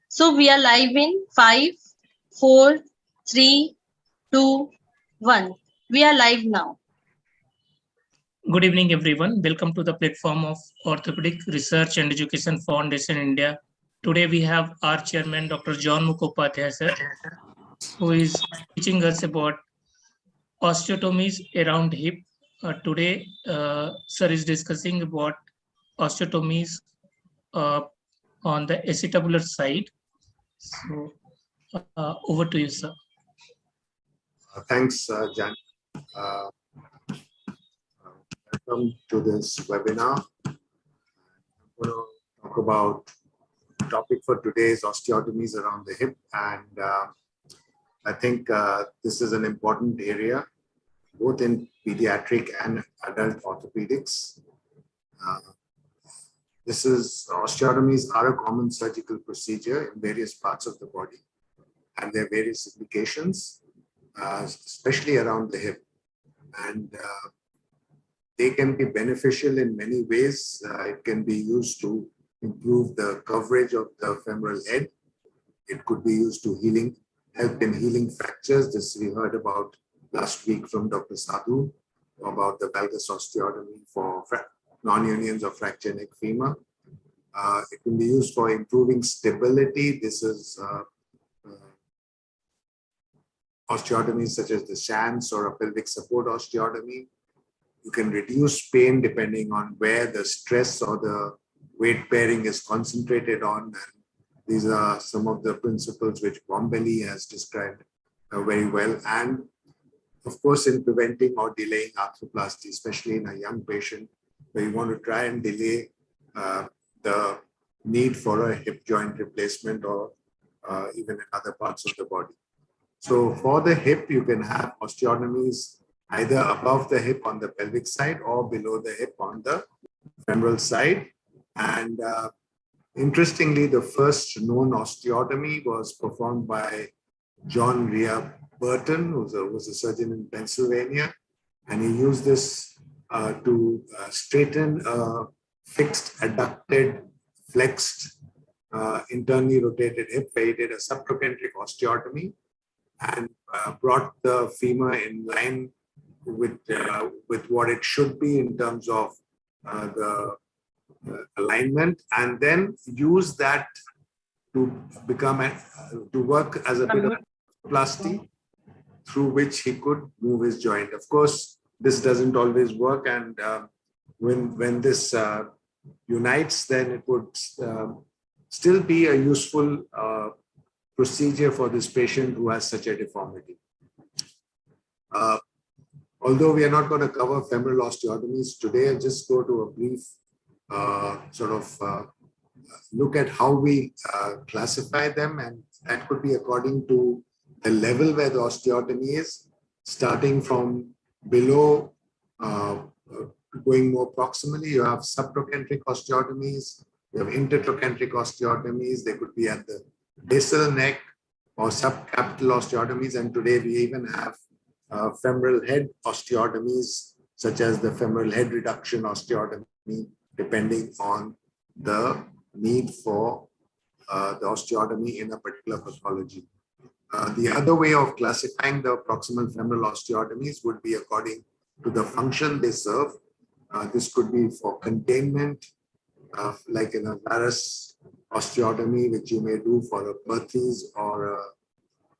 So we are live in 5, 4, 3, 2, 1. We are live now. Good evening, everyone. Welcome to the platform of Orthopedic Research and Education Foundation India. Today we have our chairman, Dr. John Mukhopadhaya, sir, who is teaching us about osteotomies around hip. Today, sir is discussing about osteotomies on the acetabular side. So, over to you, sir. Thanks, Janki. Welcome to this webinar. I'm going to talk about the topic for today is osteotomies around the hip, and I think this is an important area, both in pediatric and adult orthopedics. Osteotomies are a common surgical procedure in various parts of the body, and there are various implications, especially around the hip. And they can be beneficial in many ways. It can be used to improve the coverage of the femoral head. It could be used to help in healing fractures. This we heard about last week from Dr. Sadhu about the valgus osteotomy for non-unions of fracture neck femur. It can be used for improving stability. This is osteotomies such as the Sharan or a pelvic support osteotomy. You can reduce pain depending on where the stress or the weight bearing is concentrated on. And these are some of the principles which Bombelli has described very well. And of course, in preventing or delaying arthroplasty, especially in a young patient, where you want to try and delay the need for a hip joint replacement or even in other parts of the body. So for the hip, you can have osteotomies either above the hip on the pelvic side or below the hip on the femoral side. And interestingly, the first known osteotomy was performed by John Rhea Burton, who was a surgeon in Pennsylvania. And he used this to straighten a fixed, adducted, flexed, internally rotated hip, where he did a subtrochanteric osteotomy and brought the femur in line with what it should be in terms of the alignment, and then use that to to work as a bit of plasty through which he could move his joint. Of course, this doesn't always work, and when this unites, then it would still be a useful procedure for this patient who has such a deformity. Although we are not going to cover femoral osteotomies today, I'll just go to a brief look at how we classify them, and that could be according to the level where the osteotomy is, starting from below, going more proximally. You have subtrochanteric osteotomies, you have intertrochanteric osteotomies, they could be at the basal neck or subcapital osteotomies, and today we even have femoral head osteotomies, such as the femoral head reduction osteotomy, depending on the need for the osteotomy in a particular pathology. The other way of classifying the proximal femoral osteotomies would be according to the function they serve. This could be for containment, like in a varus osteotomy, which you may do for a Perthes or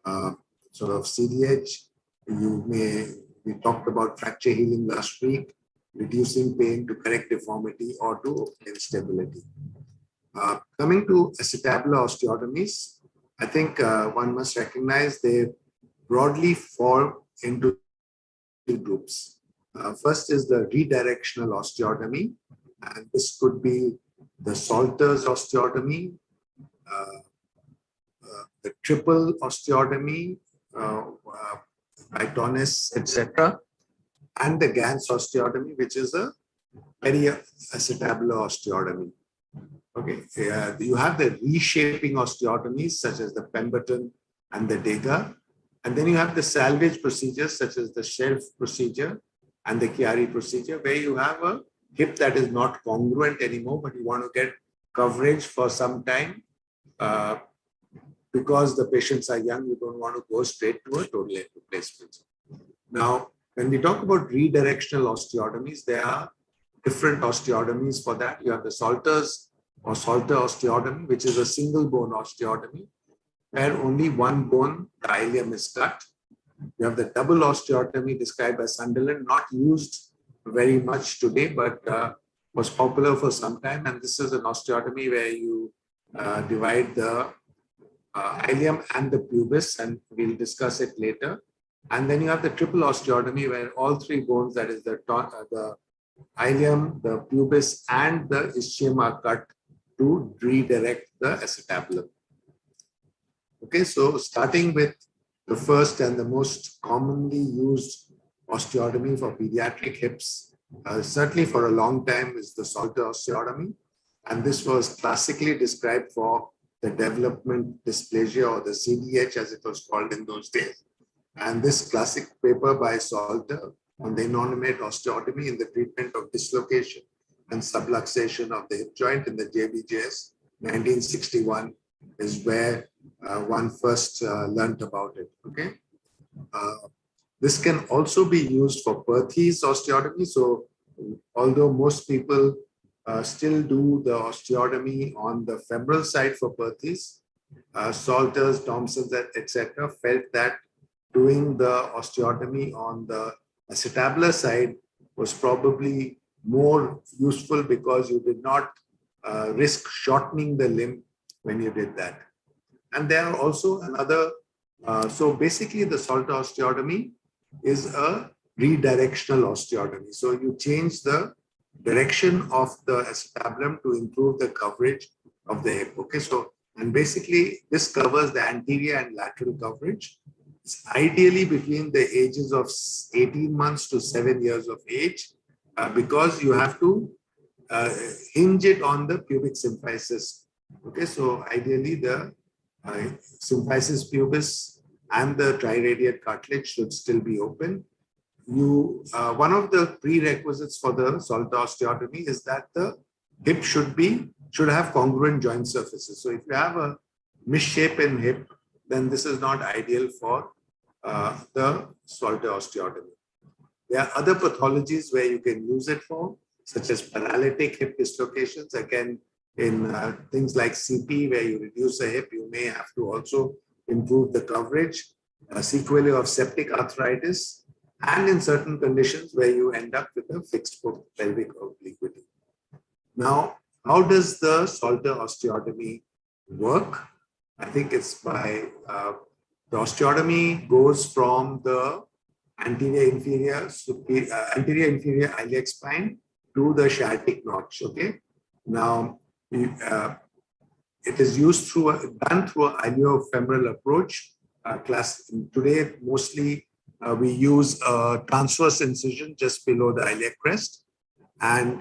a sort of CDH. We talked about fracture healing last week, reducing pain to correct deformity or to obtain stability. Coming to acetabular osteotomies, I think one must recognize they broadly fall into two groups. First is the redirectional osteotomy, and this could be the Salter's osteotomy, the triple osteotomy, Bytonis, etc., and the Gans osteotomy, which is a periacetabular osteotomy. Okay, you have the reshaping osteotomies, such as the Pemberton and the Dega, and then you have the salvage procedures, such as the Shelf procedure and the Chiari procedure, where you have a hip that is not congruent anymore, but you want to get coverage for some time, because the patients are young, you don't want to go straight to a total hip replacement. Now, when we talk about redirectional osteotomies, there are different osteotomies for that. You have the Salter's or Salter osteotomy, which is a single bone osteotomy, where only one bone, the ilium, is cut. You have the double osteotomy described by Sunderland, not used very much today, but was popular for some time. And this is an osteotomy where you divide the ilium and the pubis, and we'll discuss it later. And then you have the triple osteotomy where all three bones, that is the ilium, the pubis, and the ischium, are cut to redirect the acetabulum. Okay, so starting with the first and the most commonly used osteotomy for pediatric hips, certainly for a long time, is the Salter osteotomy. And this was classically described for the development dysplasia, or the CDH as it was called in those days. And this classic paper by Salter on the inordinate osteotomy in the treatment of dislocation and subluxation of the hip joint in the JBJS 1961 is where one first learnt about it. Okay, this can also be used for Perthes osteotomy. So, although most people still do the osteotomy on the femoral side for Perthes, Salters, Thompsons, etc., felt that doing the osteotomy on the acetabular side was probably more useful because you did not risk shortening the limb when you did that. And there are also another, so basically the Salter osteotomy is a redirectional osteotomy. So you change the direction of the acetabulum to improve the coverage of the hip. Okay, so, and basically this covers the anterior and lateral coverage. It's ideally between the ages of 18 months to 7 years of age, because you have to hinge it on the pubic symphysis. Okay, so ideally the symphysis pubis and the triradiate cartilage should still be open. One of the prerequisites for the Salter osteotomy is that the hip should have congruent joint surfaces. So if you have a misshapen hip, then this is not ideal for the Salter osteotomy. There are other pathologies where you can use it for, such as paralytic hip dislocations. Again, in things like CP, where you reduce a hip, you may have to also improve the coverage, sequelae of septic arthritis, and in certain conditions where you end up with a fixed pelvic obliquity. Now, how does the Salter osteotomy work? I think it's by the osteotomy goes from the anterior inferior iliac spine to the sciatic notch. Okay, now it is used done through an iliofemoral approach. Today, mostly we use a transverse incision just below the iliac crest, and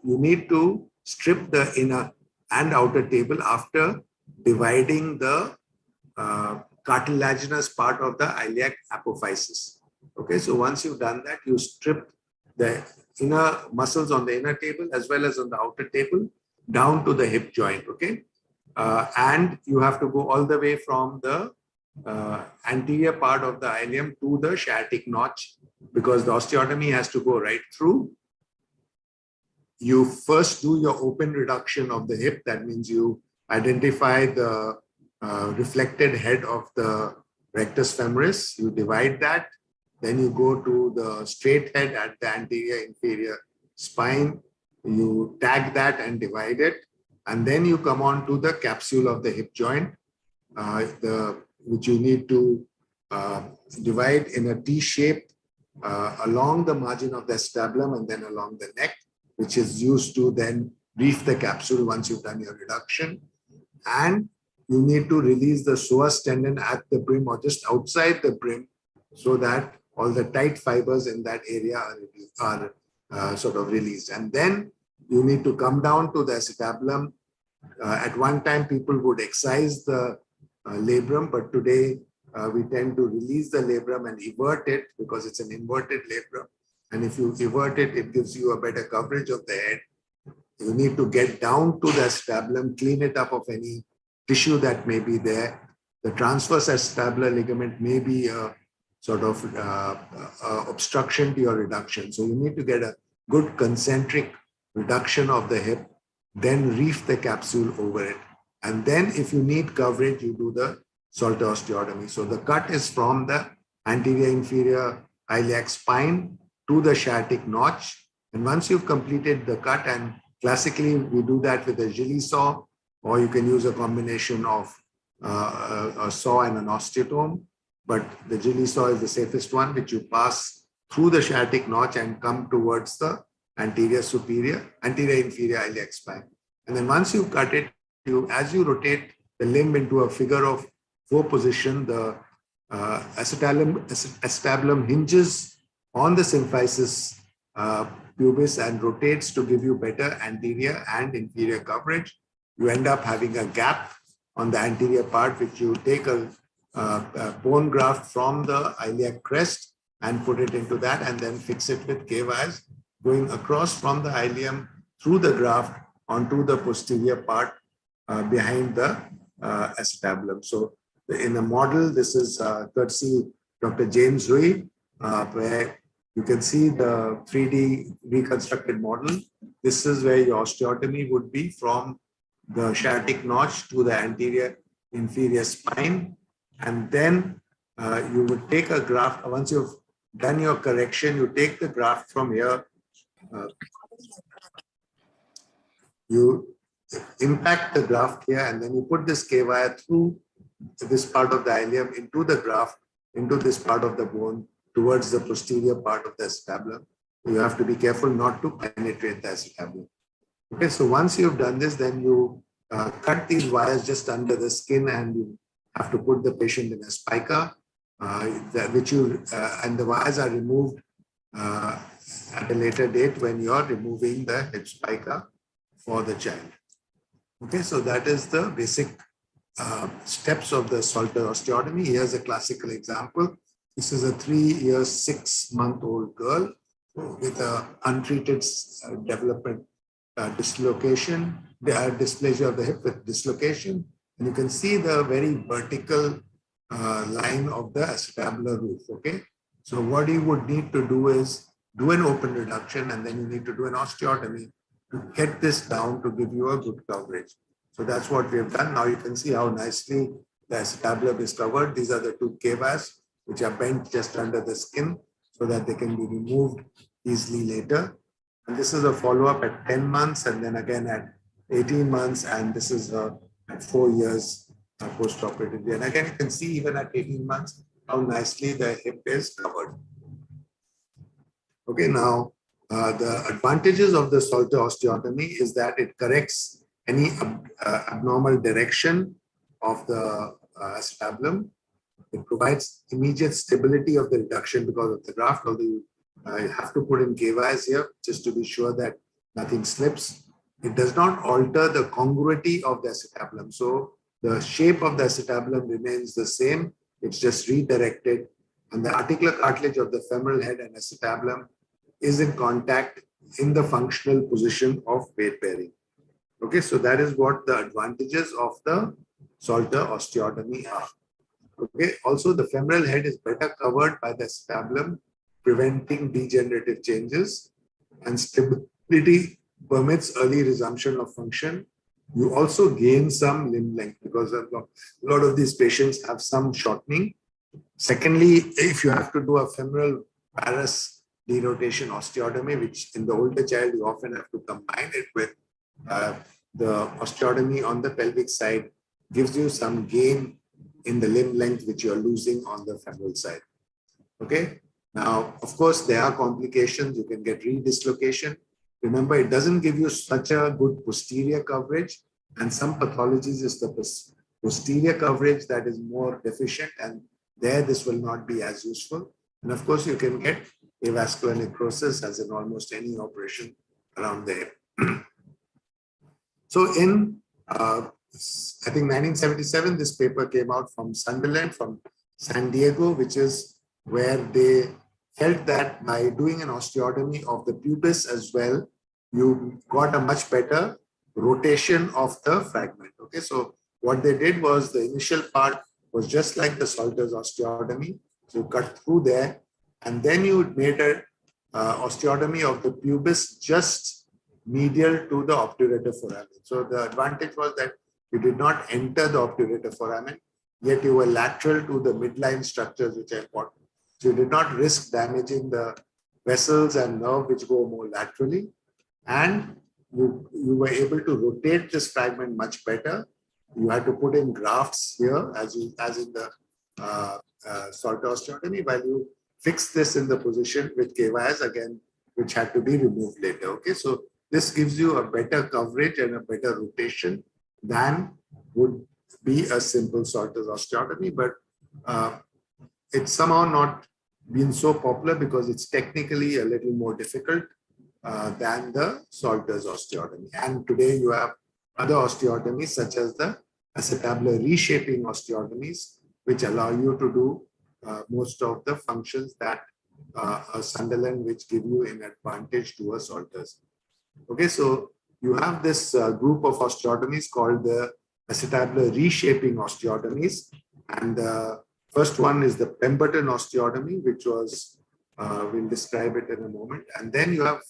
you need to strip the inner and outer table after dividing the cartilaginous part of the iliac apophysis. Okay, so once you've done that, you strip the inner muscles on the inner table as well as on the outer table down to the hip joint. Okay, and you have to go all the way from the anterior part of the ilium to the sciatic notch, because the osteotomy has to go right through. You first do your open reduction of the hip. That means you identify the reflected head of the rectus femoris, you divide that, then you go to the straight head at the anterior inferior spine, you tag that and divide it, and then you come on to the capsule of the hip joint, which you need to divide in a T shape along the margin of the acetabulum and then along the neck, which is used to then reef the capsule once you've done your reduction. And you need to release the psoas tendon at the brim or just outside the brim, so that all the tight fibers in that area are sort of released. And then you need to come down to the acetabulum. At one time, people would excise the labrum, but today we tend to release the labrum and evert it because it's an inverted labrum. And if you evert it, it gives you a better coverage of the head. You need to get down to the acetabulum, clean it up of any tissue that may be there. The transverse acetabular ligament may be a sort of obstruction to your reduction. So you need to get a good concentric reduction of the hip, then reef the capsule over it. And then if you need coverage, you do the Salter osteotomy. So the cut is from the anterior inferior iliac spine to the sciatic notch. And once you've completed the cut, and classically we do that with a gilly saw, or you can use a combination of a saw and an osteotome. But the gilly saw is the safest one, which you pass through the sciatic notch and come towards the anterior inferior iliac spine. And then once you cut it, as you rotate the limb into a figure of 4 position, the acetabulum hinges on the symphysis pubis and rotates to give you better anterior and inferior coverage. You end up having a gap on the anterior part, which you take a bone graft from the iliac crest and put it into that, and then fix it with K-wires going across from the ilium through the graft onto the posterior part behind the acetabulum. So in the model, this is courtesy Dr. James Rui, where you can see the 3D reconstructed model. This is where your osteotomy would be from the sciatic notch to the anterior inferior spine. And then you would take a graft. Once you've done your correction, you take the graft from here. You impact the graft here, and then you put this K-wire through this part of the ilium into the graft, into this part of the bone, towards the posterior part of the acetabulum. You have to be careful not to penetrate the acetabulum. Okay, so once you've done this, then you cut these wires just under the skin, and you have to put the patient in a spica, and the wires are removed at a later date when you're removing the hip spica for the child. Okay, so that is the basic steps of the Salter osteotomy. Here's a classical example. This is a 3-year, 6-month-old girl with an untreated development dislocation, dysplasia of the hip with dislocation. And you can see the very vertical line of the acetabular roof. Okay, so what you would need to do is do an open reduction, and then you need to do an osteotomy to get this down to give you a good coverage. So that's what we have done. Now you can see how nicely the acetabulum is covered. These are the 2 K-wires which are bent just under the skin so that they can be removed easily later. And this is a follow-up at 10 months, and then again at 18 months, and this is at 4 years post-operatively. And again, you can see even at 18 months how nicely the hip is covered. Okay, now the advantages of the Salter osteotomy is that it corrects any abnormal direction of the acetabulum. It provides immediate stability of the reduction because of the graft, although you have to put in K-wires here just to be sure that nothing slips. It does not alter the congruity of the acetabulum. So the shape of the acetabulum remains the same. It's just redirected. And the articular cartilage of the femoral head and acetabulum is in contact in the functional position of weight bearing. Okay, so that is what the advantages of the Salter osteotomy are. Okay, also the femoral head is better covered by the acetabulum, preventing degenerative changes, and stability permits early resumption of function. You also gain some limb length because a lot of these patients have some shortening. Secondly, if you have to do a femoral varus derotation osteotomy, which in the older child, you often have to combine it with the osteotomy on the pelvic side, gives you some gain in the limb length, which you're losing on the femoral side. Okay. Now, of course, there are complications. You can get redislocation. Remember, it doesn't give you such a good posterior coverage, and some pathologies is the posterior coverage that is more deficient, and there this will not be as useful. And of course, you can get avascular necrosis as in almost any operation around the hip. So in, I think 1977, this paper came out from Sunderland, from San Diego, which is where they felt that by doing an osteotomy of the pubis as well, you got a much better rotation of the fragment. Okay, so what they did was the initial part was just like the Salter's osteotomy. So you cut through there, and then you made a osteotomy of the pubis just medial to the obturator foramen. So the advantage was that you did not enter the obturator foramen, yet you were lateral to the midline structures which are important. So you did not risk damaging the vessels and nerve which go more laterally, and you were able to rotate this fragment much better. You had to put in grafts here as in the Salter osteotomy, while you fix this in the position with KYS again, which had to be removed later. Okay, so this gives you a better coverage and a better rotation than would be a simple Salter's osteotomy, but it's somehow not been so popular because it's technically a little more difficult than the Salter's osteotomy. And today you have other osteotomies such as the acetabular reshaping osteotomies, which allow you to do most of the functions that a Sunderland, which give you an advantage to a Salter's. Okay, so you have this group of osteotomies called the acetabular reshaping osteotomies, and the first one is the Pemberton osteotomy, which was we'll describe it in a moment, and then you have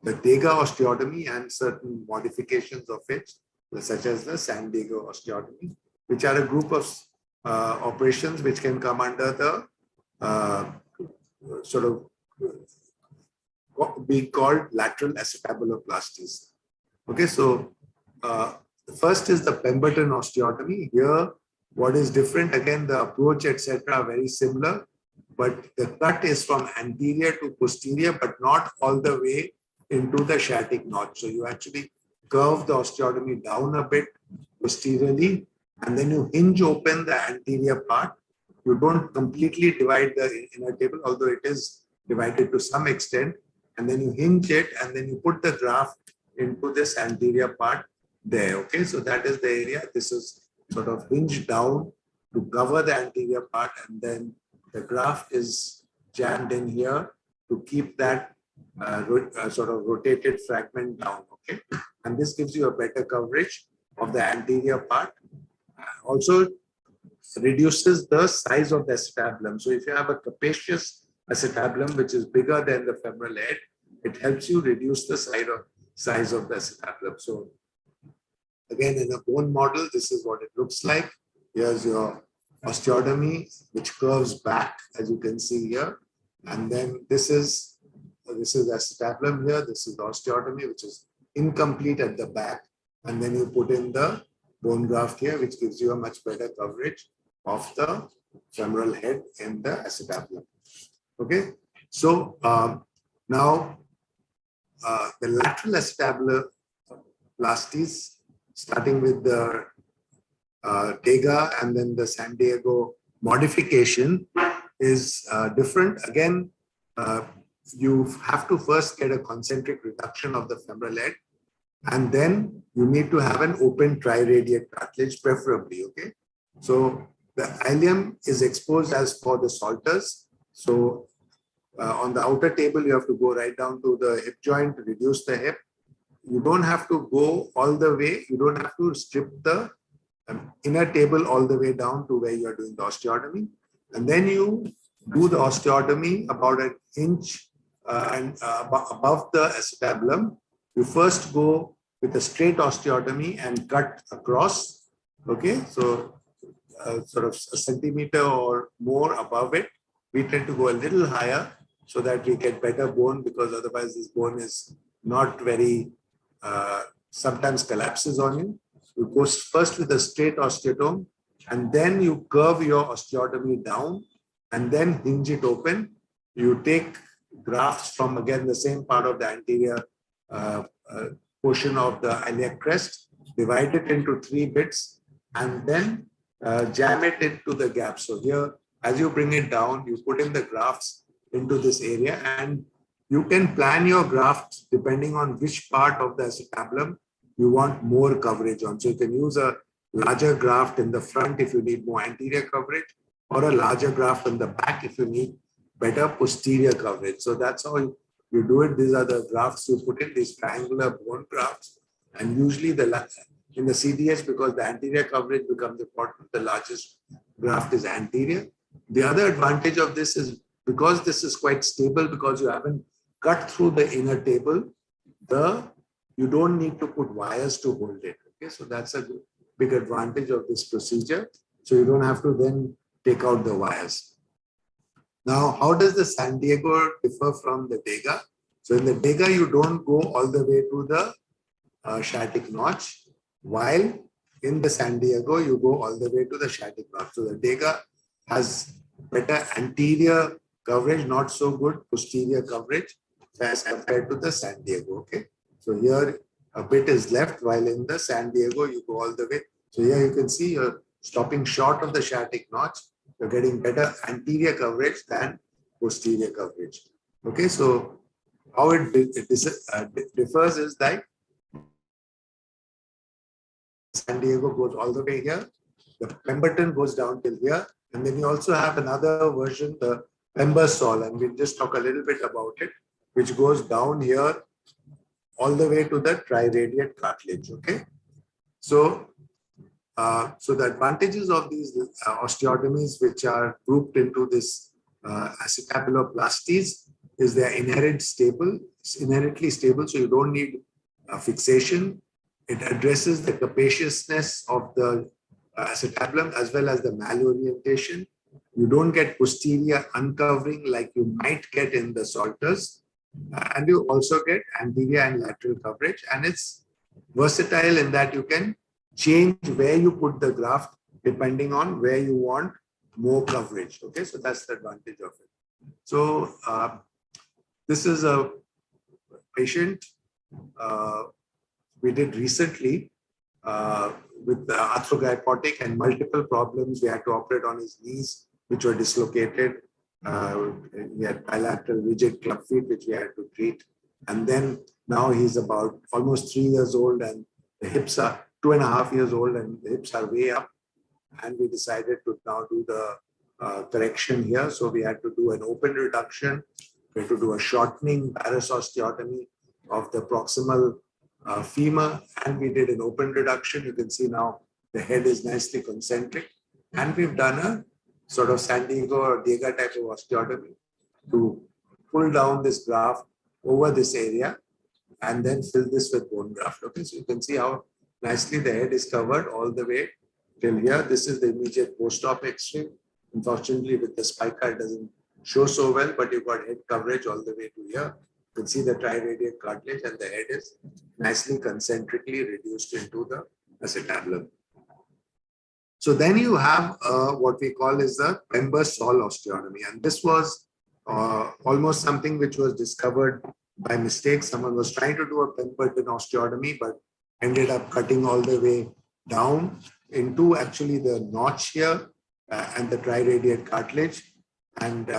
the Degas osteotomy and certain modifications of it, such as the San Diego osteotomy, which are a group of operations which can come under the sort of being called lateral acetabuloplasties. Okay, so the first is the Pemberton osteotomy. Here, what is different, again, the approach, etc., are very similar, but the cut is from anterior to posterior, but not all the way into the sciatic notch. So you actually curve the osteotomy down a bit posteriorly, and then you hinge open the anterior part. You don't completely divide the inner table, although it is divided to some extent, and then you hinge it, and then you put the graft into this anterior part there. Okay, so that is the area. This is sort of hinged down to cover the anterior part, and then the graft is jammed in here to keep that sort of rotated fragment down. Okay, and this gives you a better coverage of the anterior part. Also reduces the size of the acetabulum. So if you have a capacious acetabulum which is bigger than the femoral head, it helps you reduce the size of the acetabulum. So again, in a bone model, this is what it looks like. Here's your osteotomy, which curves back, as you can see here. And then this is acetabulum here. This is the osteotomy, which is incomplete at the back. And then you put in the bone graft here, which gives you a much better coverage of the femoral head and the acetabulum. Okay, so now the lateral acetabuloplasties, starting with the Degas and then the San Diego modification, is different. Again, you have to first get a concentric reduction of the femoral head, and then you need to have an open triradiate cartilage, preferably. Okay, so the ilium is exposed as for the Salters. So on the outer table, you have to go right down to the hip joint to reduce the hip. You don't have to go all the way. You don't have to strip the inner table all the way down to where you are doing the osteotomy. And then you do the osteotomy about an inch above the acetabulum. You first go with a straight osteotomy and cut across. Okay, so sort of a centimeter or more above it. We tend to go a little higher so that we get better bone, because otherwise this bone is not very, sometimes collapses on you. You go first with a straight osteotome, and then you curve your osteotomy down and then hinge it open. You take grafts from, again, the same part of the anterior portion of the iliac crest, divide it into 3 bits, and then jam it into the gap. So here, as you bring it down, you put in the grafts into this area, and you can plan your grafts depending on which part of the acetabulum you want more coverage on. So you can use a larger graft in the front if you need more anterior coverage, or a larger graft in the back if you need better posterior coverage. So that's how you do it. These are the grafts you put in, these triangular bone grafts, and usually the in the CDH because the anterior coverage becomes important. The largest graft is anterior. The other advantage of this is because this is quite stable, because you haven't cut through the inner table, you don't need to put wires to hold it. Okay, so that's a big advantage of this procedure. So you don't have to then take out the wires. Now, how does the San Diego differ from the Dega? So in the Dega, you don't go all the way to the sciatic notch, while in the San Diego, you go all the way to the sciatic notch. So the Dega has better anterior coverage, not so good posterior coverage as compared to the San Diego. Okay, so here a bit is left, while in the San Diego, you go all the way. So here you can see you're stopping short of the sciatic notch. You're getting better anterior coverage than posterior coverage. Okay, so how it differs is that San Diego goes all the way here, the Pemberton goes down till here, and then you also have another version, the Pembersol, and we'll just talk a little bit about it, which goes down here all the way to the triradiate cartilage. Okay, so the advantages of these osteotomies, which are grouped into this acetabuloplasties, is they're inherently stable, so you don't need fixation. It addresses the capaciousness of the acetabulum as well as the malorientation. You don't get posterior uncovering like you might get in the Salters, and you also get anterior and lateral coverage, and it's versatile in that you can change where you put the graft depending on where you want more coverage. Okay, so that's the advantage of it. So this is a patient we did recently with the arthrogrypotic and multiple problems. We had to operate on his knees, which were dislocated. He had bilateral rigid club feet, which we had to treat. And then now he's about almost 3 years old, and the hips are 2.5 years old, and the hips are way up. And we decided to now do the correction here. So we had to do an open reduction. We had to do a shortening varus osteotomy of the proximal femur, and we did an open reduction. You can see now the head is nicely concentric, and we've done a sort of San Diego or Dega type of osteotomy to pull down this graft over this area and then fill this with bone graft. Okay, so you can see how nicely the head is covered all the way till here. This is the immediate post-op X-ray. Unfortunately, with the spica, it doesn't show so well, but you've got head coverage all the way to here. You can see the triradiate cartilage, and the head is nicely concentrically reduced into the acetabulum. So then you have what we call is the Pembersol osteotomy, and this was almost something which was discovered by mistake. Someone was trying to do a Pemberton osteotomy, but ended up cutting all the way down into actually the notch here and the triradiate cartilage. And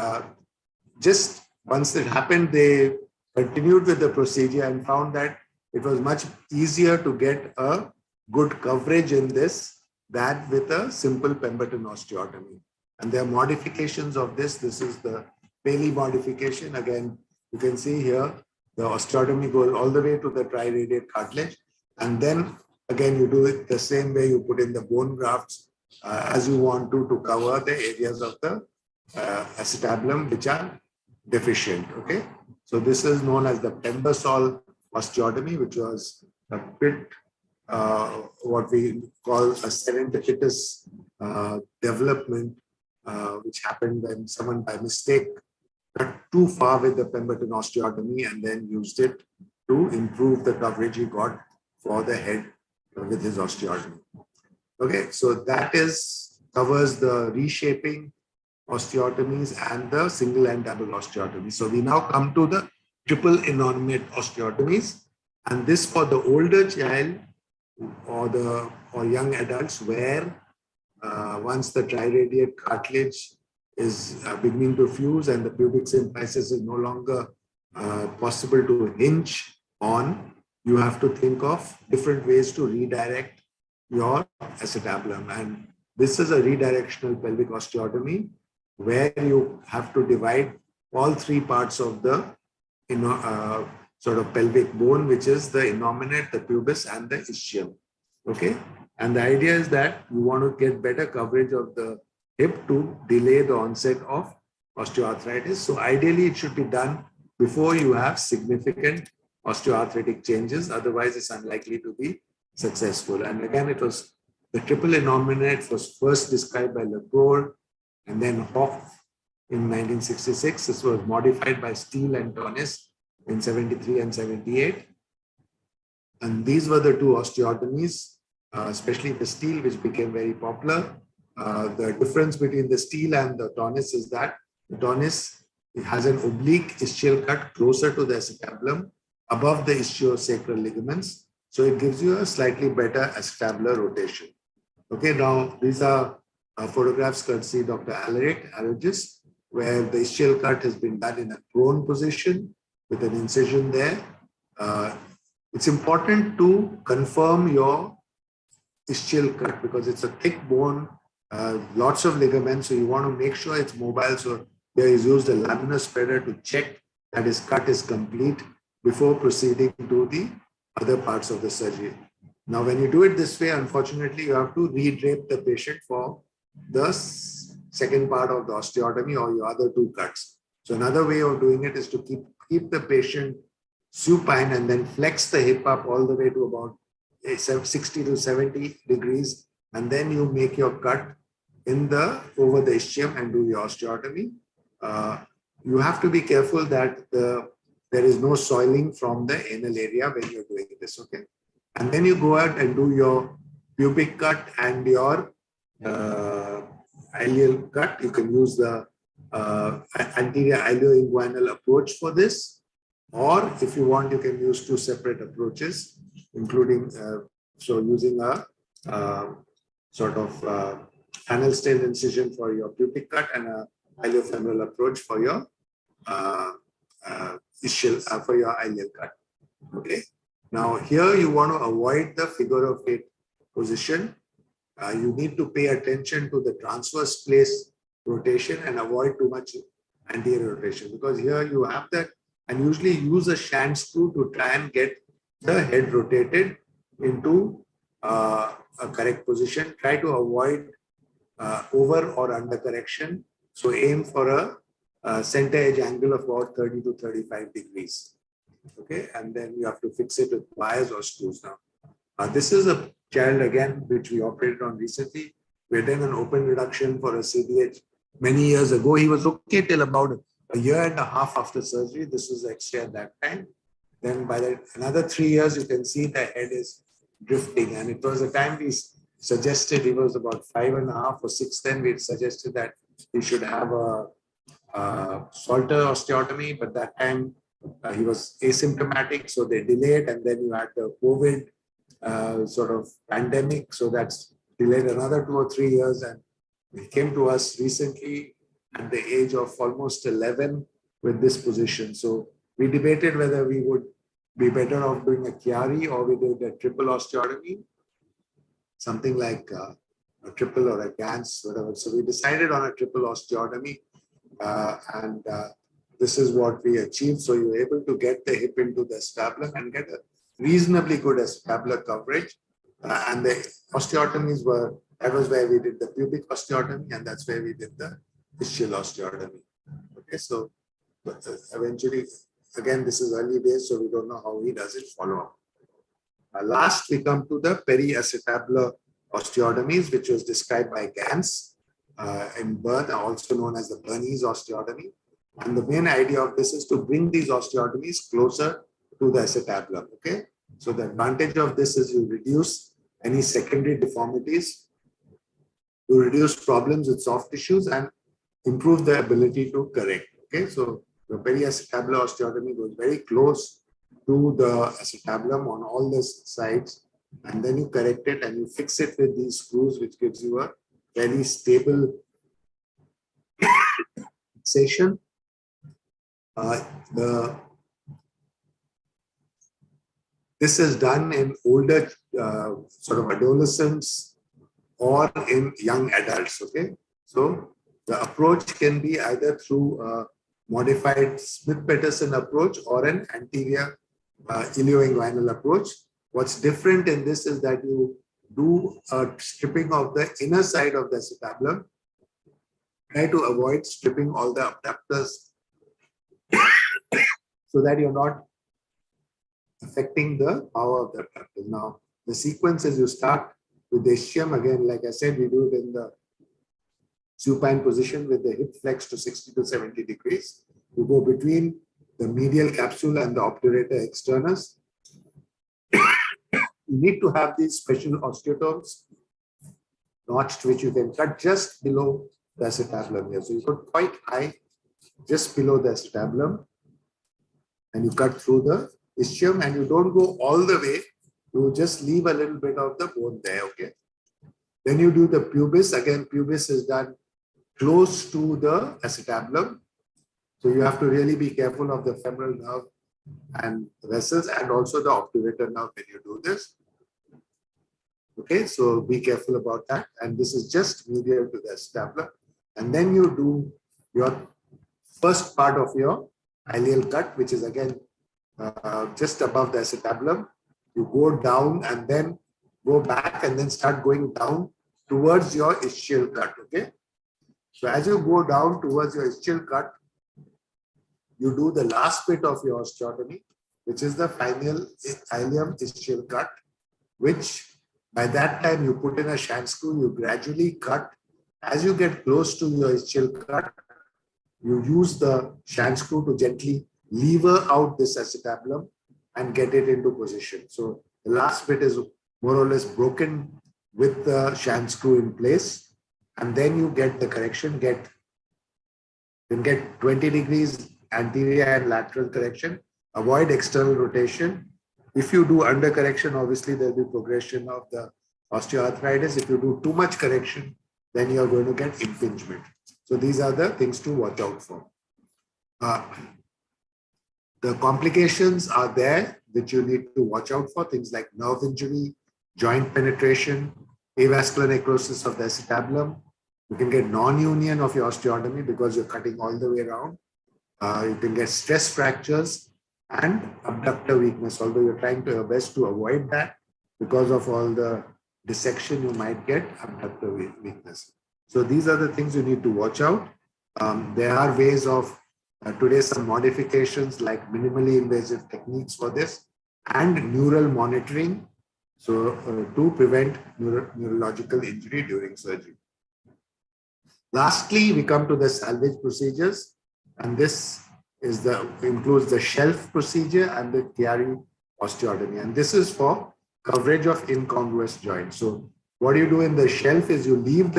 just once it happened, they continued with the procedure and found that it was much easier to get a good coverage in this than with a simple Pemberton osteotomy. And there are modifications of this. This is the Paley modification. Again, you can see here, the osteotomy goes all the way to the triradiate cartilage. And then again, you do it the same way. You put in the bone grafts as you want to cover the areas of the acetabulum which are deficient. Okay, so this is known as the Pembersol osteotomy, which was a bit what we call a serendipitous development, which happened when someone by mistake cut too far with the Pemberton osteotomy and then used it to improve the coverage he got for the head with his osteotomy. Okay, so that covers the reshaping osteotomies and the single and double osteotomies. So we now come to the triple innominate osteotomies, and this for the older child or young adults where once the triradiate cartilage is beginning to fuse and the pubic symphysis is no longer possible to hinge on, you have to think of different ways to redirect your acetabulum. And this is a redirectional pelvic osteotomy where you have to divide all three parts of the sort of pelvic bone, which is the innominate, the pubis, and the ischium. Okay. And the idea is that you want to get better coverage of the hip to delay the onset of osteoarthritis. So ideally, it should be done before you have significant osteoarthritic changes. Otherwise, it's unlikely to be successful. And again, it was the triple anomalinate was first described by Lecor and then Hoff in 1966. This was modified by Steele and Tonis in 73 and 78. And these were the two osteotomies, especially the Steele, which became very popular. The difference between the Steele and the Tonis is that the Tonis has an oblique ischial cut closer to the acetabulum above the ischiosacral ligaments. So it gives you a slightly better acetabular rotation. Okay, now these are photographs courtesy Dr. Allegis, where the ischial cut has been done in a prone position with an incision there. It's important to confirm your ischial cut because it's a thick bone, lots of ligaments, so you want to make sure it's mobile. So there is used a laminar spreader to check that his cut is complete before proceeding to the other parts of the surgery. Now, when you do it this way, unfortunately, you have to re-drape the patient for the second part of the osteotomy or your other two cuts. So another way of doing it is to keep the patient supine and then flex the hip up all the way to about 60 to 70 degrees. And then you make your cut over the ischium and do your osteotomy. You have to be careful that there is no soiling from the anal area when you're doing this, okay? And then you go out and do your pubic cut and your ileal cut. You can use the anterior ilioinguinal approach for this. Or if you want, you can use two separate approaches, including, using a sort of anal stent incision for your pubic cut and a iliofemoral approach for your ileal cut. Okay. Now here you want to avoid the figure of 8 position. You need to pay attention to the transverse place rotation and avoid too much anterior rotation, because here you have that, and usually use a shank screw to try and get the head rotated into a correct position. Try to avoid over or under correction. So aim for a center edge angle of about 30 to 35 degrees. Okay, and then you have to fix it with wires or screws now. This is a child again, which we operated on recently. We did an open reduction for a CDH many years ago. He was okay till about a year and a half after surgery. This was X-ray at that time. Then by another 3 years, you can see the head is drifting. And it was a time we suggested, he was about 5.5 or 6 then, we suggested that he should have a Salter osteotomy, but that time he was asymptomatic, so they delayed, and then you had the COVID sort of pandemic, so that's delayed another 2 or 3 years, and he came to us recently at the age of almost 11 with this position. So we debated whether we would be better off doing a Chiari or we did a triple osteotomy, something like a triple or a Gans, whatever. So we decided on a triple osteotomy, and this is what we achieved. So you were able to get the hip into the acetabulum and get a reasonably good acetabular coverage. And the osteotomies that was where we did the pubic osteotomy, and that's where we did the ischial osteotomy. Okay, so eventually, again, this is early days, so we don't know how he does it follow up. Last, we come to the periacetabular osteotomies, which was described by Gans in Bern, also known as the Bernese osteotomy. And the main idea of this is to bring these osteotomies closer to the acetabulum. Okay, so the advantage of this is you reduce any secondary deformities, you reduce problems with soft tissues, and improve the ability to correct. Okay, so the periacetabular osteotomy goes very close to the acetabulum on all the sides, and then you correct it and you fix it with these screws, which gives you a very stable fixation. This is done in older sort of adolescents or in young adults. Okay, so the approach can be either through a modified Smith-Peterson approach or an anterior ilioinguinal approach. What's different in this is that you do a stripping of the inner side of the acetabulum. Try to avoid stripping all the abductors so that you're not affecting the power of the abductors. Now, the sequence is you start with the ischium. Again, like I said, we do it in the supine position with the hip flex to 60 to 70 degrees. You go between the medial capsule and the obturator externus. You need to have these special osteotomes notched, which you can cut just below the acetabulum here. So you put quite high, just below the acetabulum, and you cut through the ischium, and you don't go all the way. You just leave a little bit of the bone there, okay? Then you do the pubis. Again, pubis is done close to the acetabulum. So you have to really be careful of the femoral nerve and vessels, and also the obturator nerve when you do this. Okay, so be careful about that. And this is just medial to the acetabulum. And then you do your first part of your ileal cut, which is again just above the acetabulum. You go down and then go back and then start going down towards your ischial cut. Okay, so as you go down towards your ischial cut, you do the last bit of your osteotomy, which is the final ileum ischial cut, which by that time you put in a shank screw, you gradually cut. As you get close to your ischial cut, you use the shank screw to gently lever out this acetabulum and get it into position. So the last bit is more or less broken with the shank screw in place, and then you get the correction, get 20 degrees anterior and lateral correction, avoid external rotation. If you do under correction, obviously there will be progression of the osteoarthritis. If you do too much correction, then you are going to get impingement. So these are the things to watch out for. The complications are there which you need to watch out for, things like nerve injury, joint penetration, avascular necrosis of the acetabulum. You can get non-union of your osteotomy because you're cutting all the way around. You can get stress fractures and abductor weakness, although you're trying to your best to avoid that. Because of all the dissection, you might get abductor weakness. So these are the things you need to watch out. There are ways of today some modifications like minimally invasive techniques for this and neural monitoring, so to prevent neurological injury during surgery. Lastly, we come to the salvage procedures, and this is includes the shelf procedure and the Chiari osteotomy, and this is for coverage of incongruous joints. So what you do in the shelf is you leave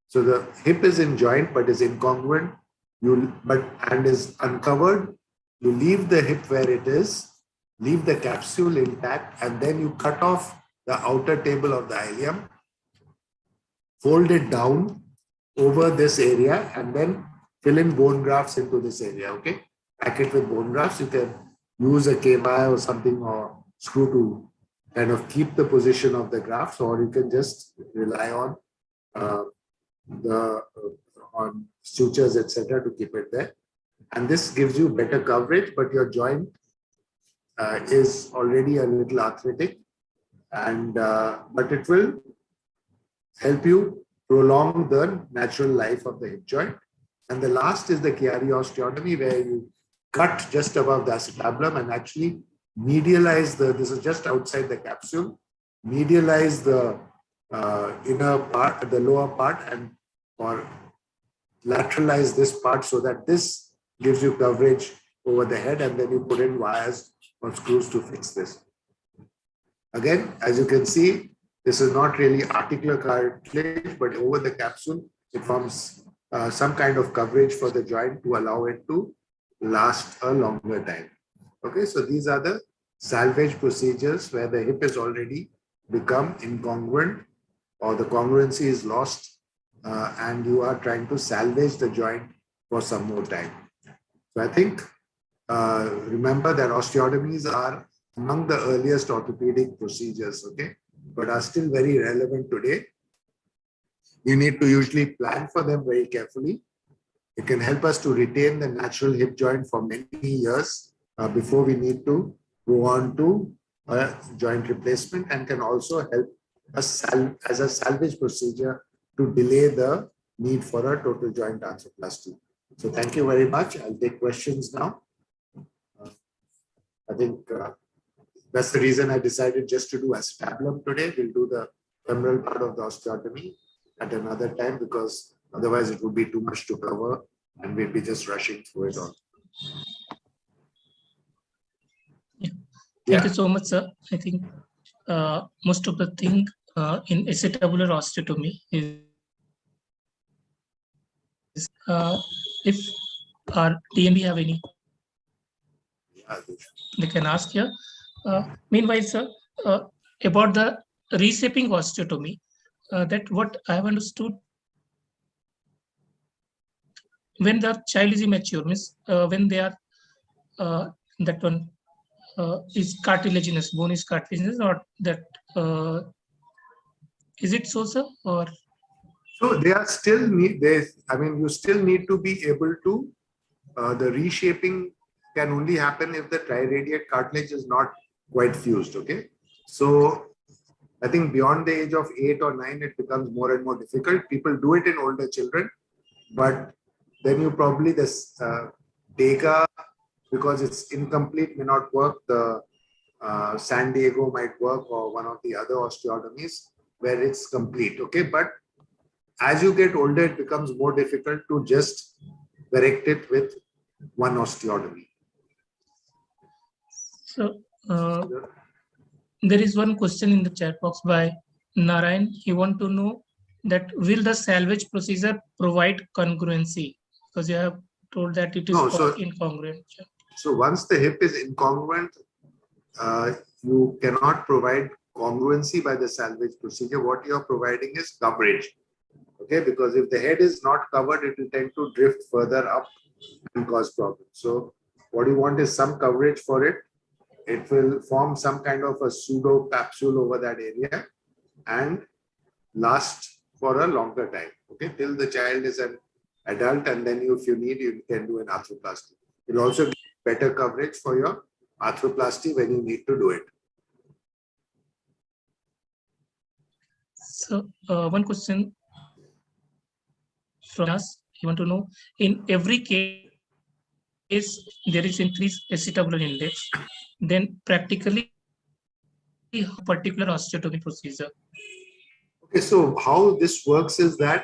so the hip is in joint but is incongruent, and is uncovered. You leave the hip where it is, leave the capsule intact, and then you cut off the outer table of the ileum, fold it down over this area, and then fill in bone grafts into this area. Okay, pack it with bone grafts. You can use a KY or something or screw to kind of keep the position of the grafts, or you can just rely on on sutures, etc., to keep it there. And this gives you better coverage, but your joint is already a little arthritic, and but it will help you prolong the natural life of the hip joint. And the last is the Chiari osteotomy, where you cut just above the acetabulum and actually medialize this is just outside the capsule, medialize the inner part, the lower part, or lateralize this part so that this gives you coverage over the head, and then you put in wires or screws to fix this. Again, as you can see, this is not really articular cartilage, but over the capsule, it forms some kind of coverage for the joint to allow it to last a longer time. Okay, so these are the salvage procedures where the hip has already become incongruent or the congruency is lost, and you are trying to salvage the joint for some more time. So I think, remember that osteotomies are among the earliest orthopedic procedures, okay, but are still very relevant today. You need to usually plan for them very carefully. It can help us to retain the natural hip joint for many years before we need to go on to a joint replacement, and can also help as a salvage procedure to delay the need for a total joint arthroplasty. So thank you very much. I'll take questions now. I think that's the reason I decided just to do acetabulum today. We'll do the femoral part of the osteotomy at another time, because otherwise it would be too much to cover and we'd be just rushing through it all. Thank you so much, sir. I think most of the thing in acetabular osteotomy is if our DMB have any, they can ask here. Meanwhile, sir, about the reshaping osteotomy, that what I have understood, when the child is immature, means when they are that one is cartilaginous, bone is cartilaginous, or that is it so, sir? Or so they are still need this. I mean, you still need to be able to. The reshaping can only happen if the triradiate cartilage is not quite fused. Okay, so I think beyond the age of 8 or 9, it becomes more and more difficult. People do it in older children, but then you probably this DEGA, because it's incomplete, may not work. The San Diego might work, or one of the other osteotomies where it's complete. Okay, but as you get older, it becomes more difficult to just correct it with one osteotomy. so there is one question in the chat box by Narayan. He want to know that will the salvage procedure provide congruency? Because you have told that it is incongruent. So once the hip is incongruent, you cannot provide congruency by the salvage procedure. What you are providing is coverage. Okay, because if the head is not covered, it will tend to drift further up and cause problems. So what you want is some coverage for it. It will form some kind of a pseudo capsule over that area and last for a longer time. Okay, till the child is an adult, and then if you need, you can do an arthroplasty. It will also give better coverage for your arthroplasty when you need to do it. So one question from us, you want to know, in every case there is increased acetabular index, then practically particular osteotomy procedure. Okay, so how this works is that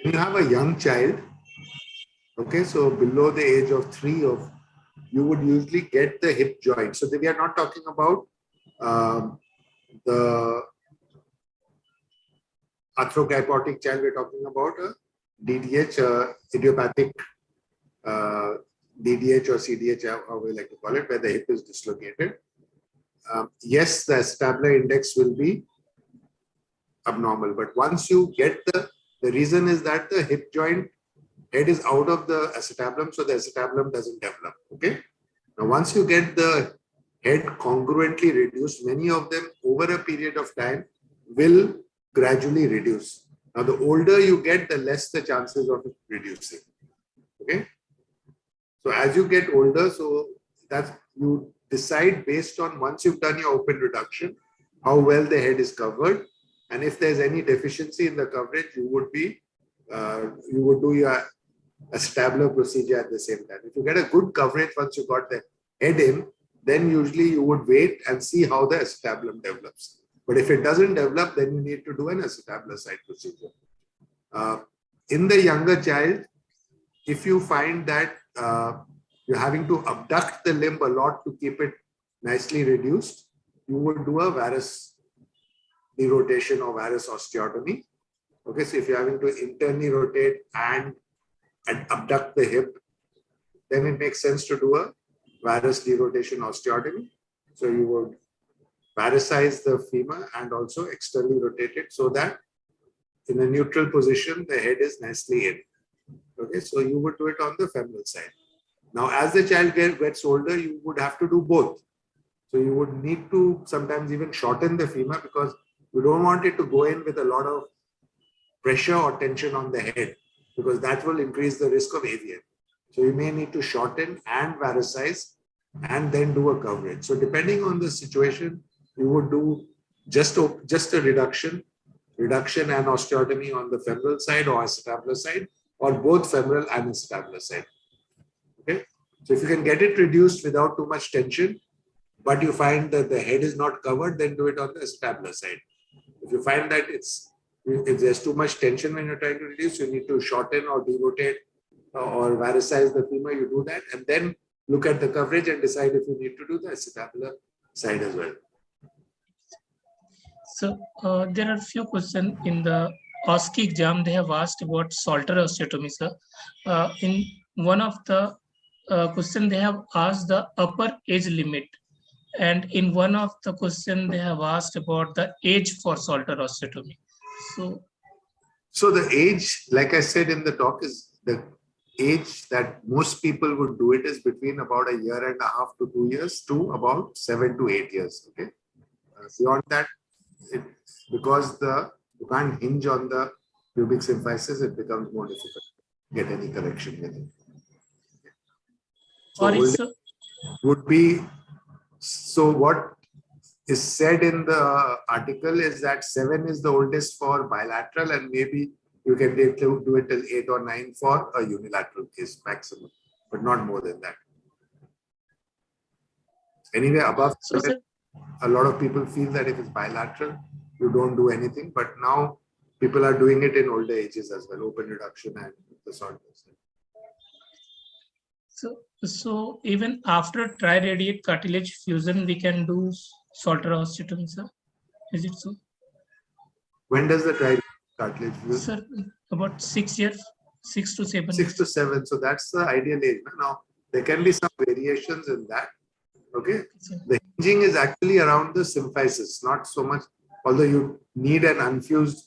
when you have a young child, okay, so below the age of 3, you would usually get the hip joint. So we are not talking about the arthrokypotic child, we're talking about a DDH, idiopathic DDH or CDH, how we like to call it, where the hip is dislocated. Yes, the acetabular index will be abnormal, but once you get the reason is that the hip joint head is out of the acetabulum, so the acetabulum doesn't develop. Okay. Now, once you get the head congruently reduced, many of them over a period of time will gradually reduce. Now, the older you get, the less the chances of it reducing. Okay. So as you get older, so that's you decide based on, once you've done your open reduction, how well the head is covered, and if there's any deficiency in the coverage, you would do your acetabular procedure at the same time. If you get a good coverage once you got the head in, then usually you would wait and see how the acetabulum develops. But if it doesn't develop, then you need to do an acetabular side procedure. In the younger child, if you find that you're having to abduct the limb a lot to keep it nicely reduced, you would do a varus derotation or varus osteotomy. Okay, so if you're having to internally rotate and abduct the hip, then it makes sense to do a varus derotation osteotomy. So you would varusize the femur and also externally rotate it so that in a neutral position, the head is nicely in. Okay, so you would do it on the femoral side. Now, as the child gets older, you would have to do both. So you would need to sometimes even shorten the femur, because you don't want it to go in with a lot of pressure or tension on the head, because that will increase the risk of AVN. So you may need to shorten and varusize and then do a coverage. So depending on the situation, you would do just a reduction and osteotomy on the femoral side or acetabular side, or both femoral and acetabular side. Okay, so if you can get it reduced without too much tension, but you find that the head is not covered, then do it on the acetabular side. If you find that if there's too much tension when you're trying to reduce, you need to shorten or derotate or varicize the femur, you do that, and then look at the coverage and decide if you need to do the acetabular side as well. So there are a few questions in the OSCE exam. They have asked about Salter osteotomy, sir. In one of the question, they have asked the upper age limit. And in one of the question, they have asked about the age for Salter osteotomy. So the age, like I said in the talk, is the age that most people would do it is between about 1.5 years to 2 years to about 7 to 8 years. Okay, beyond that, because you can't hinge on the pubic symphysis, it becomes more difficult to get any correction with it. So would be, so what is said in the article is that 7 is the oldest for bilateral, and maybe you can do it till 8 or 9 for a unilateral case maximum, but not more than that. Anyway, above 7, a lot of people feel that if it's bilateral, you don't do anything, but now people are doing it in older ages as well, open reduction and the sort of thing. So even after triradiate cartilage fusion, we can do Salter osteotomy, sir? Is it so? When does the triradiate cartilage fusion? Sir, about 6 years, 6 to 7 6 to 7. So that's the ideal age. Now, there can be some variations in that. Okay. The hinging is actually around the symphysis, not so much, although you need an unfused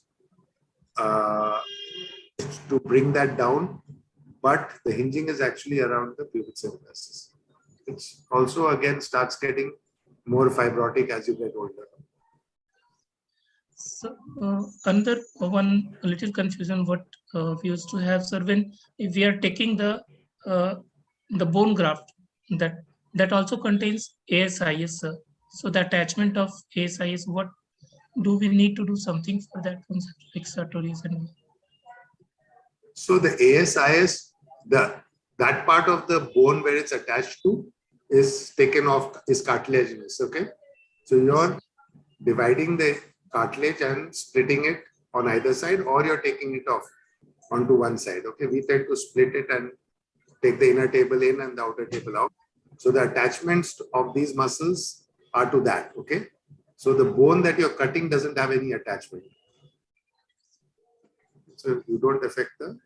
to bring that down, but the hinging is actually around the pubic symphysis. It also again starts getting more fibrotic as you get older. So another one little confusion what we used to have, sir, when if we are taking the bone graft, that also contains ASIS, sir. So the attachment of ASIS, what do we need to do something for that one, like sartorius and all? So the ASIS, that part of the bone where it's attached to is taken off, is cartilaginous. Okay, so you're dividing the cartilage and splitting it on either side, or you're taking it off onto one side. Okay, we tend to split it and take the inner table in and the outer table out. So the attachments of these muscles are to that. Okay, so the bone that you're cutting doesn't have any attachment, so you don't affect the.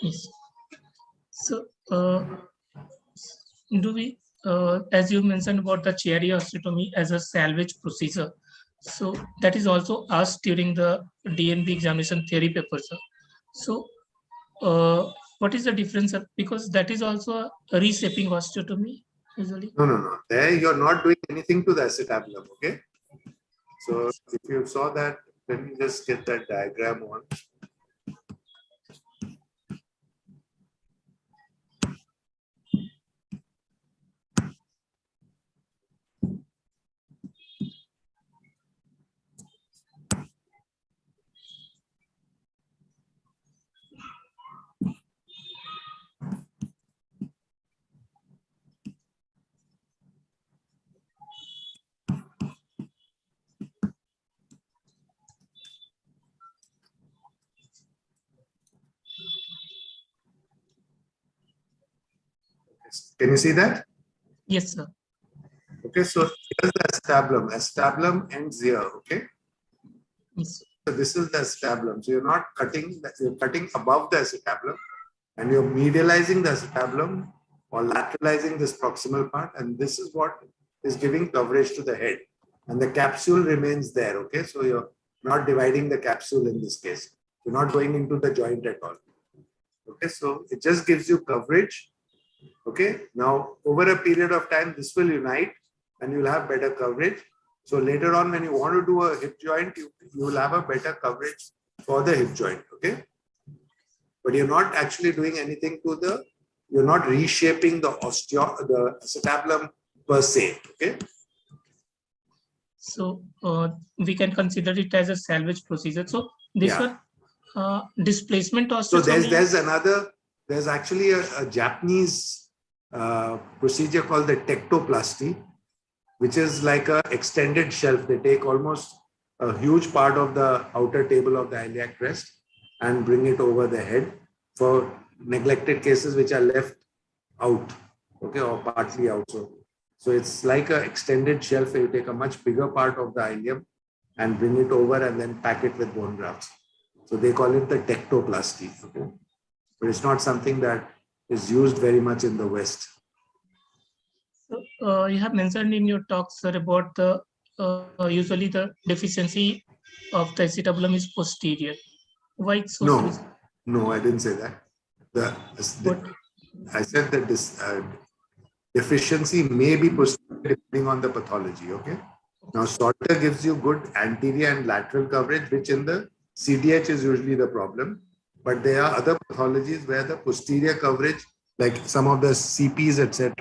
Yes. So do we, as you mentioned about the cherry osteotomy as a salvage procedure, so that is also asked during the DNB examination theory paper, sir. So what is the difference, sir? Because that is also a reshaping osteotomy usually. No. There you're not doing anything to the acetabulum. Okay. So if you saw that, let me just get that diagram on. Can you see that? Yes, sir. Okay, so here's the acetabulum. Acetabulum ends here. Okay. Yes. So this is the acetabulum. So you're not cutting, you're cutting above the acetabulum, and you're medializing the acetabulum or lateralizing this proximal part, and this is what is giving coverage to the head. And the capsule remains there. Okay, so you're not dividing the capsule in this case. You're not going into the joint at all. Okay, so it just gives you coverage. Okay, now over a period of time, this will unite and you'll have better coverage. So later on, when you want to do a hip joint, you will have a better coverage for the hip joint. Okay, but you're not actually doing anything to the, you're not reshaping the acetabulum per se. Okay, So we can consider it as a salvage procedure. So this Yeah. one, displacement So osteotomy. there's actually a Japanese procedure called the tectoplasty, which is like a extended shelf. They take almost a huge part of the outer table of the iliac crest and bring it over the head for neglected cases which are left out, okay, or partly out. So it's like an extended shelf where you take a much bigger part of the ilium and bring it over and then pack it with bone grafts. So they call it the tectoplasty, okay? But it's not something that is used very much in the West. So you have mentioned in your talk, sir, about the usually the deficiency of the acetabulum is posterior. Why it's so? No, I didn't say that. I said that this deficiency may be posterior depending on the pathology, okay? Now, Salter gives you good anterior and lateral coverage, which in the CDH is usually the problem. But there are other pathologies where the posterior coverage, like some of the CPs, etc.,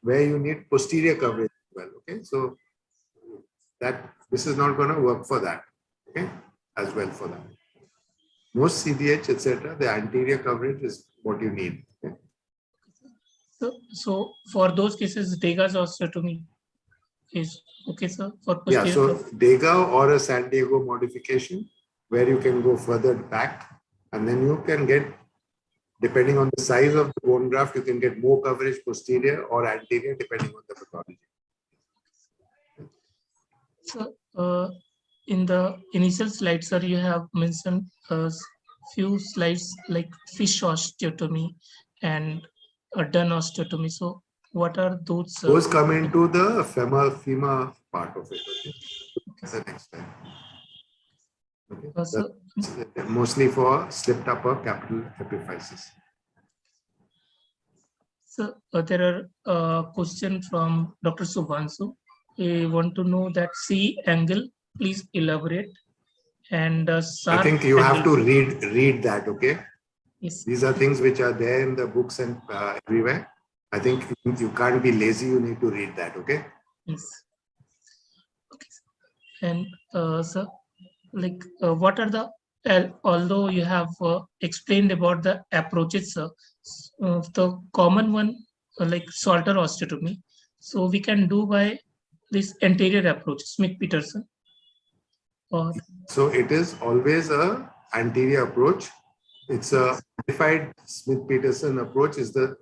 where you need posterior coverage as well, okay? So this is not going to work for that, okay, as well for that. Most CDH, etc., the anterior coverage is what you need. Okay? So for those cases, Degas osteotomy is okay, sir. For yeah, so Dega or a San Diego modification, where you can go further back, and then you can get, depending on the size of the bone graft, you can get more coverage posterior or anterior, depending on the pathology. So in the initial slide, sir, you have mentioned a few slides like fish osteotomy and a done osteotomy. So what are those? Those come into the femur part of it. Okay, that's the next slide. Okay. So, mostly for slipped upper capital epiphysis. So there are questions from Dr. Subhansu. We want to know that C angle, please elaborate. And I think you have to read that, okay? Yes. These are things which are there in the books and everywhere. I think you can't be lazy, you need to read that, okay? Yes. Okay. And sir, like what are the, although you have explained about the approaches, the common one, like Salter osteotomy, so we can do by this anterior approach, Smith-Peterson. So it is always a anterior approach. It's a modified Smith-Peterson approach. Is the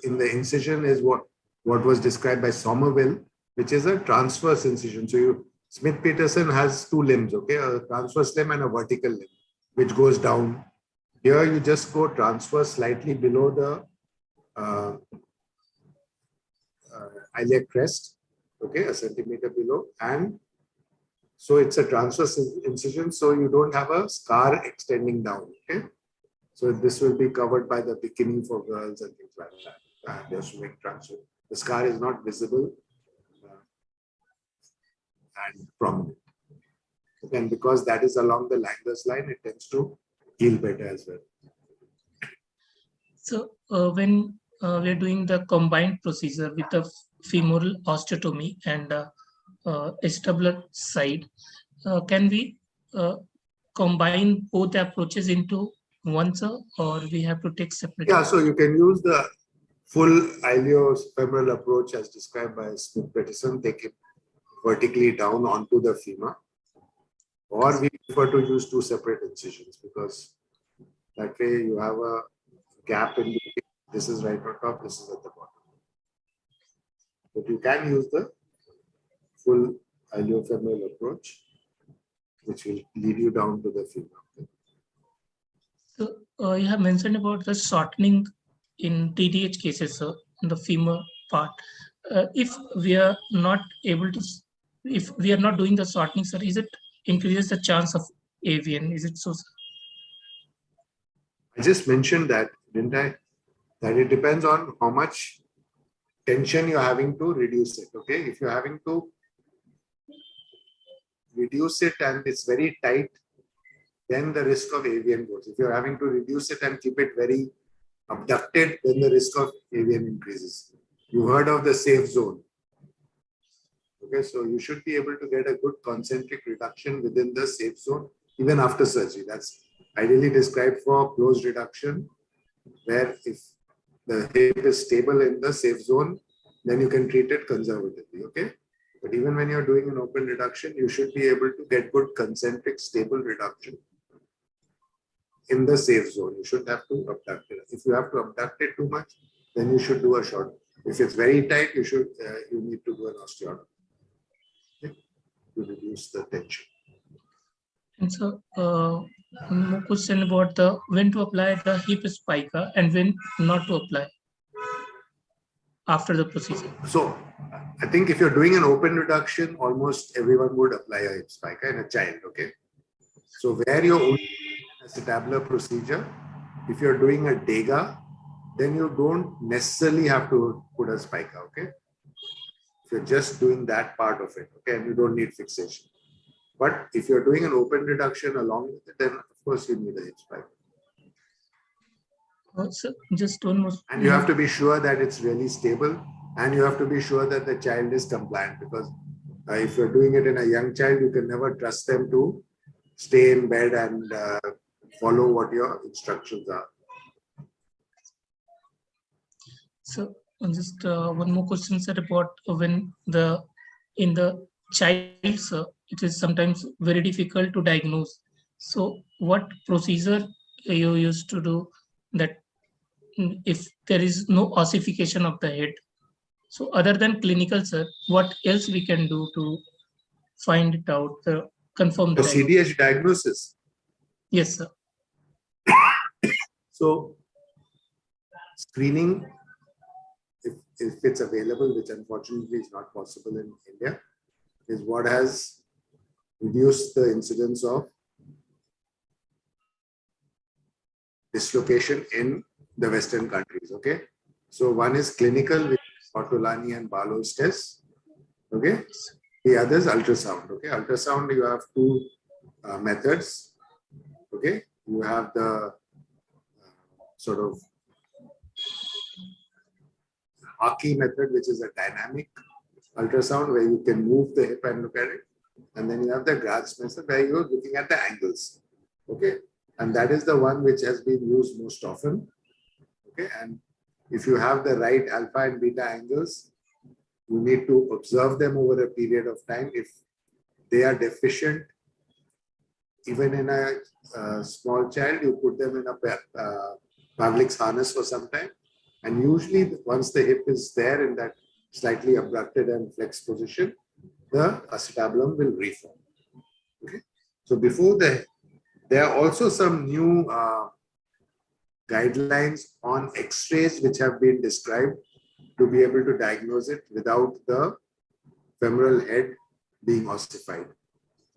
in the incision is what was described by Somerville, which is a transverse incision. So Smith-Peterson has two limbs, okay, a transverse limb and a vertical limb, which goes down. Here you just go transverse slightly below the iliac crest, okay, a centimeter below, and so it's a transverse incision, so you don't have a scar extending down, okay? So this will be covered by the bikini for girls and things like that. They're swimming trunks. So the scar is not visible and prominent. And because that is along the Langer's line, it tends to heal better as well. So when we're doing the combined procedure with the femoral osteotomy and acetabular side, can we combine both approaches into one, sir, or we have to take separate? Yeah, so you can use the full iliofemoral approach as described by Smith-Peterson, take it vertically down onto the femur, or we prefer to use two separate incisions because that way you have a gap in between. This is right on top, this is at the bottom. But you can use the full iliofemoral approach, which will lead you down to the femur. So you have mentioned about the shortening in TDH cases, sir, in the femur part. If we are not able to, if we are not doing the shortening, sir, is it increases the chance of AVN? Is it so, sir? I just mentioned that, didn't I? That it depends on how much tension you're having to reduce it. Okay, if you're having to reduce it and it's very tight, then the risk of AVN goes. If you're having to reduce it and keep it very abducted, then the risk of AVN increases. You heard of the safe zone. Okay, so you should be able to get a good concentric reduction within the safe zone, even after surgery. That's ideally described for closed reduction, where if the hip is stable in the safe zone, then you can treat it conservatively, okay? But even when you're doing an open reduction, you should be able to get good concentric stable reduction in the safe zone. You shouldn't have to abduct it. If you have to abduct it too much, then you should do a short. If it's very tight, you need to do an osteotomy, okay, to reduce the tension. And so, one more question about the when to apply the hip spica and when not to apply after the procedure. So, I think if you're doing an open reduction, almost everyone would apply a hip spica in a child, okay? So, where you're only doing an acetabular procedure, if you're doing a DEGA, then you don't necessarily have to put a spica, okay? If you're just doing that part of it, okay, and you don't need fixation. But if you're doing an open reduction along with it, then of course you need a hip spica. So just one more. And you have to be sure that it's really stable, and you have to be sure that the child is compliant, because if you're doing it in a young child, you can never trust them to stay in bed and follow what your instructions are. So just one more question, sir, about when in the child, sir, it is sometimes very difficult to diagnose. So what procedure you used to do that if there is no ossification of the head? So other than clinical, sir, what else we can do to find it out, confirm the CDH diagnosis? Yes, sir. So screening, if it's available, which unfortunately is not possible in India, is what has reduced the incidence of dislocation in the Western countries, okay? So one is clinical, which is Ortolani and Barlow's test, okay? The other is ultrasound, okay? Ultrasound, you have two methods, okay? You have the sort of Haki method, which is a dynamic ultrasound where you can move the hip and look at it. And then you have the Gratz method where you're looking at the angles, okay? And that is the one which has been used most often, okay? And if you have the right alpha and beta angles, you need to observe them over a period of time. If they are deficient, even in a small child, you put them in a Pavlik's harness for some time. And usually once the hip is there in that slightly abducted and flexed position, the acetabulum will reform, okay? So before there are also some new guidelines on X-rays which have been described to be able to diagnose it without the femoral head being ossified,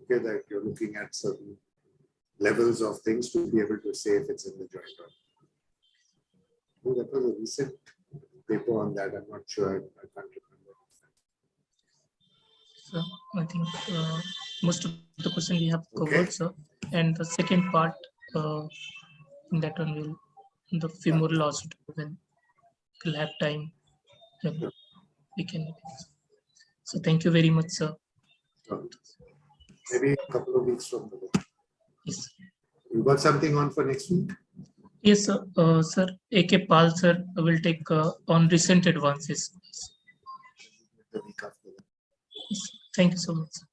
okay? That you're looking at certain levels of things to be able to say if it's in the joint or not. That was a recent paper on that. I'm not sure. I can't remember. So I think most of the question we have covered, Okay. sir. And the second part, in that one will the femoral osteotomy when we'll have time. We can. So thank you very much, sir. Maybe a couple of weeks from today. Yes. You got something on for next week? Yes, sir. Sir, A.K. Pal, sir, will take on recent advances. The week after that. Yes. Thank you so much, sir.